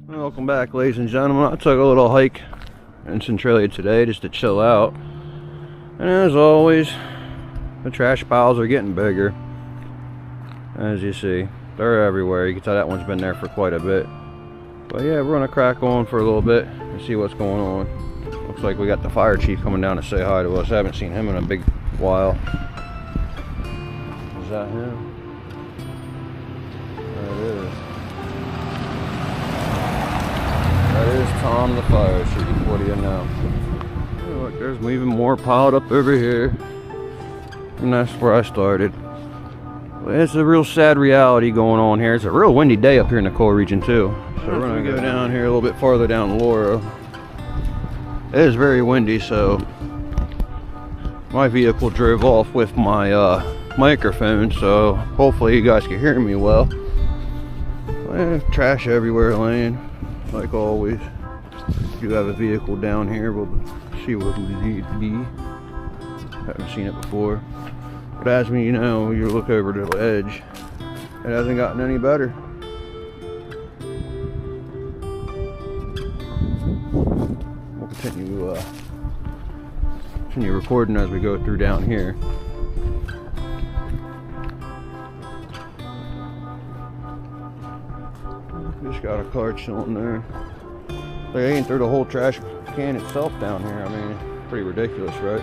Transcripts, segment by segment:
Welcome back, ladies and gentlemen. I took a little hike in Centralia today just to chill out. And as always, the trash piles are getting bigger. As you see, they're everywhere. You can tell that one's been there for quite a bit. But yeah, we're gonna crack on for a little bit and see what's going on. Looks like we got the fire chief coming down to say hi to us. I haven't seen him in a big while. Is that him? There it is. That is Tom the fire chief. What do you know? Oh, look, there's even more piled up over here. And that's where I started. It's a real sad reality going on here. It's a real windy day up here in the coal region too. So we're gonna go down here a little bit farther down Laura. It is very windy, so my vehicle drove off with my microphone, so hopefully you guys can hear me well. Trash everywhere laying, like always. If you have a vehicle down here, we'll see what we need to be. Haven't seen it before. But as you know, you look over to the edge, it hasn't gotten any better. We'll continue recording as we go through down here. Just got a car chilling there. They ain't threw the whole trash can itself down here. I mean, pretty ridiculous, right?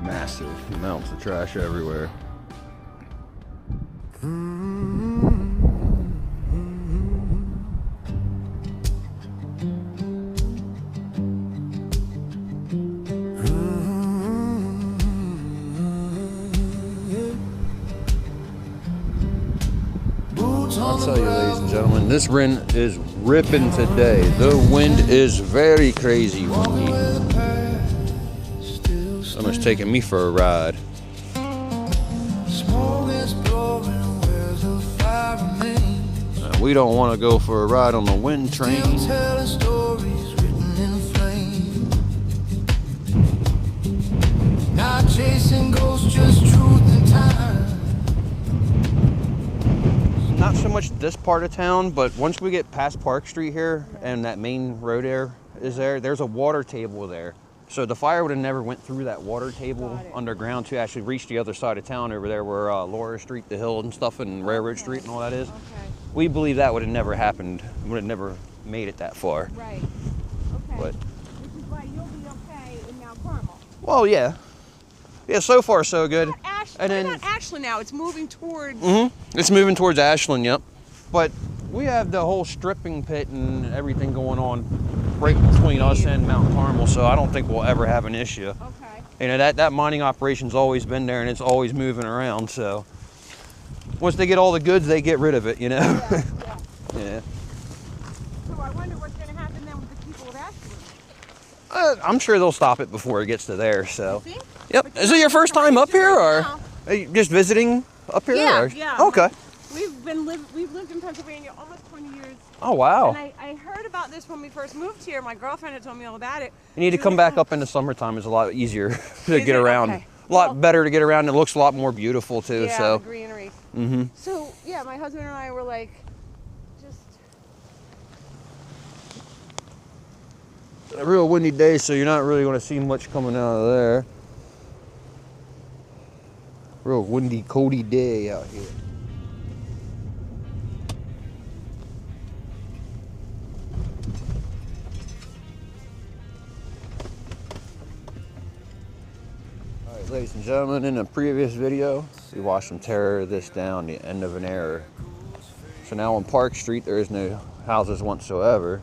Massive amounts of trash everywhere. I'll tell you, ladies and gentlemen, this wind is ripping today. The wind is very crazy windy. Someone's taking me for a ride. We don't want to go for a ride on the wind train. Not chasing ghosts, just truth and time. Not so much this part of town, but once we get past Park Street here and that main road there is there's a water table there. So the fire would have never went through that water table underground to actually reach the other side of town over there where Laura Street, the hill and stuff, and Railroad Street and all that is. Okay. We believe that would have never happened, would have never made it that far. Right. Okay. But, which is why you'll be okay in Mount Carmel. Well, yeah. Yeah, so far so good. And then not Ashland now, it's moving towards... It's moving towards Ashland, yep. But we have the whole stripping pit and everything going on right between us and Mount Carmel, so I don't think we'll ever have an issue. Okay. You know, that mining operation's always been there and it's always moving around, so once they get all the goods, they get rid of it, you know? Yeah. Yeah. So I wonder what's going to happen then with the people of Ashland. I'm sure they'll stop it before it gets to there, so. You think? Yep. Is it your first time up here, or are you just visiting up here? Yeah, or? yeah. Okay. We've lived in Pennsylvania almost 20 years. Oh, wow. And I heard about this when we first moved here. My girlfriend had told me all about it. You need to come back up in the summertime. It's a lot easier to get around. Okay. A lot better to get around. It looks a lot more beautiful too. Yeah, so. the greenery. Mm-hmm. So yeah, my husband and I were like, just. A real windy day, so you're not really going to see much coming out of there. Real windy, coldy day out here. Alright, ladies and gentlemen, in a previous video, we watched them tear this down, the end of an era. So now on Park Street, there is no houses whatsoever.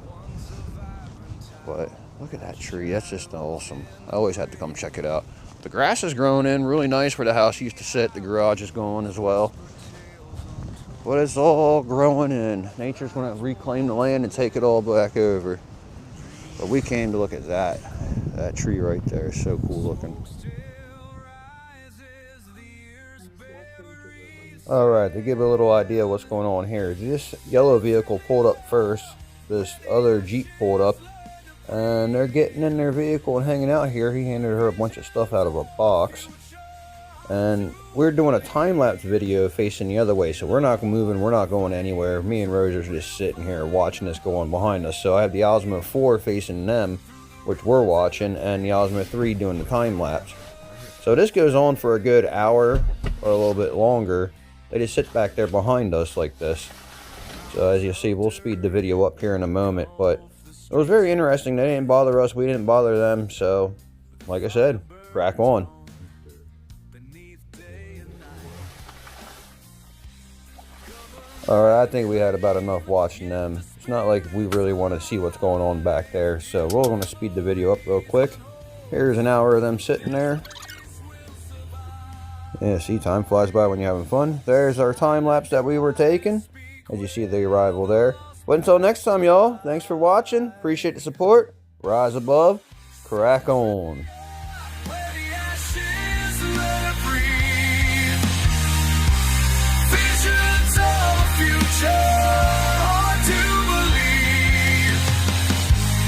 But look at that tree, that's just awesome. I always had to come check it out. The grass is growing in really nice where the house used to sit. The garage is going as well. But it's all growing in. Nature's gonna reclaim the land and take it all back over. But we came to look at that. That tree right there is so cool looking. All right, to give a little idea of what's going on here. This yellow vehicle pulled up first. This other Jeep pulled up. And they're getting in their vehicle and hanging out here. He handed her a bunch of stuff out of a box. And we're doing a time-lapse video facing the other way, so we're not moving, we're not going anywhere. Me and Rose are just sitting here watching this go on behind us. So I have the Osmo 4 facing them, which we're watching, and the Osmo 3 doing the time-lapse. So this goes on for a good hour or a little bit longer. They just sit back there behind us like this. So as you see, we'll speed the video up here in a moment, but it was very interesting. They didn't bother us, we didn't bother them, so like I said, crack on. Alright, I think we had about enough watching them. It's not like we really want to see what's going on back there, so we're going to speed the video up real quick. Here's an hour of them sitting there. Yeah, see, time flies by when you're having fun. There's our time lapse that we were taking, as you see the arrival there. But until next time, y'all, thanks for watching. Appreciate the support. Rise above, crack on.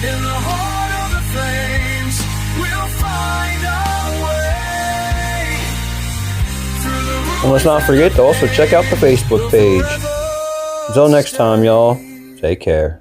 In the heart of the flames, we'll find our way through the. And let's not forget to also check out the Facebook page. Until next time, y'all, take care.